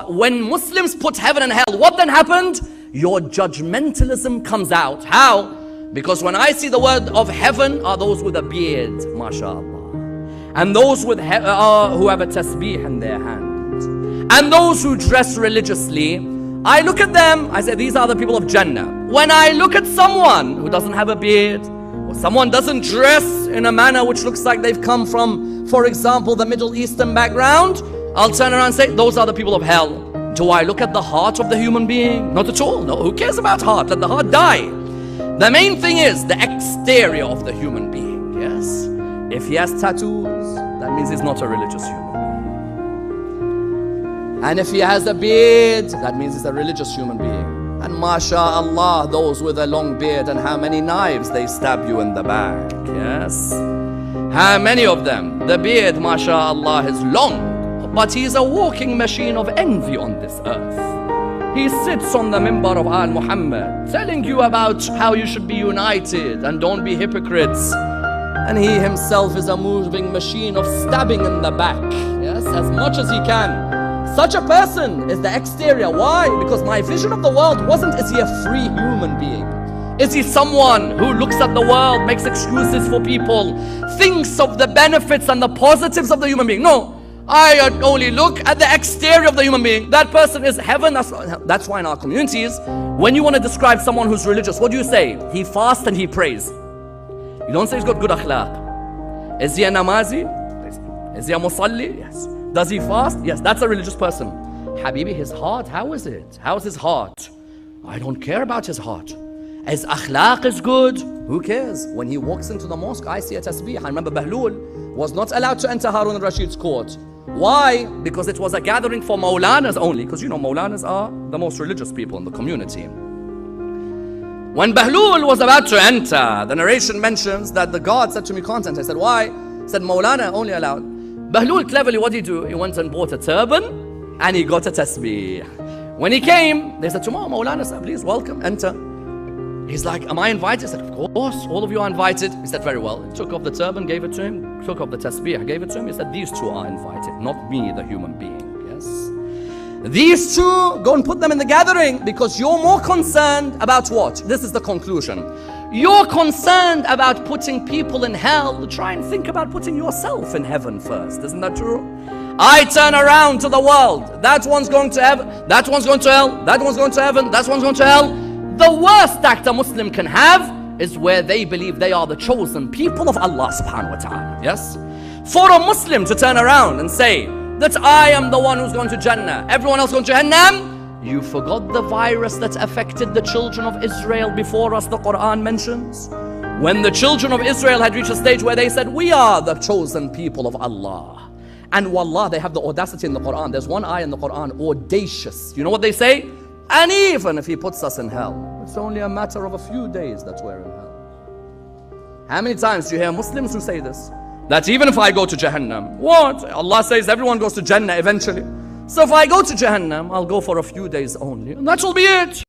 when Muslims put heaven and hell, what then happened? Your judgmentalism comes out. How? Because when I see the word of heaven are those with a beard, mashallah, and those with who have a tasbih in their hand, and those who dress religiously, I look at them, I say these are the people of Jannah. When I look at someone who doesn't have a beard, or someone doesn't dress in a manner which looks like they've come from, for example, the Middle Eastern background, I'll turn around and say those are the people of hell. Do I look at the heart of the human being? Not at all. No, who cares about heart? Let the heart die. The main thing is the exterior of the human being. Yes. If he has tattoos, that means he's not a religious human being. And if he has a beard, that means he's a religious human being. And mashallah, those with a long beard, and how many knives they stab you in the back. Yes. How many of them? The beard, mashallah, is long. But he is a walking machine of envy on this earth. He sits on the mimbar of Al Muhammad, telling you about how you should be united and don't be hypocrites. And he himself is a moving machine of stabbing in the back, yes, as much as he can. Such a person is the exterior. Why? Because my vision of the world wasn't, is he a free human being? Is he someone who looks at the world, makes excuses for people, thinks of the benefits and the positives of the human being? No. I only look at the exterior of the human being. That person is heaven. That's why in our communities, when you want to describe someone who's religious, what do you say? He fasts and he prays. You don't say he's got good akhlaq. Is he a namazi? Is he a musalli? Yes. Does he fast? Yes, that's a religious person. Habibi, his heart, how is it? How's his heart? I don't care about his heart. His akhlaq is good. Who cares? When he walks into the mosque, I see a tasbih. I remember Bahlul was not allowed to enter Harun al-Rashid's court. Why? Because it was a gathering for Maulanas only. Because you know, Maulanas are the most religious people in the community. When Bahlul was about to enter, the narration mentions that the guard said to me, can't enter. I said, why? He said, Maulana only allowed. Bahlul cleverly, what did he do? He went and bought a turban and he got a tasbih. When he came, they said, tomorrow, Maulana, sir, please welcome, enter. He's like, am I invited? I said, of course, all of you are invited. He said, very well. He took off the turban, gave it to him, took off the tasbih, gave it to him. He said, these two are invited, not me, the human being. Yes. These two, go and put them in the gathering because you're more concerned about what? This is the conclusion. You're concerned about putting people in hell. Try and think about putting yourself in heaven first. Isn't that true? I turn around to the world. That one's going to heaven. That one's going to hell. That one's going to heaven. That one's going to hell. The worst act a Muslim can have is where they believe they are the chosen people of Allah subhanahu wa ta'ala. Yes? For a Muslim to turn around and say that I am the one who's going to Jannah, everyone else going to Jahannam, you forgot the virus that affected the children of Israel before us, the Quran mentions. When the children of Israel had reached a stage where they said, we are the chosen people of Allah. And wallah, they have the audacity in the Quran. There's one ayah in the Quran, audacious. You know what they say? And even if he puts us in hell, it's only a matter of a few days that we're in hell. How many times do you hear Muslims who say this? That even if I go to Jahannam, what? Allah says everyone goes to Jannah eventually. So if I go to Jahannam, I'll go for a few days only. And that will be it.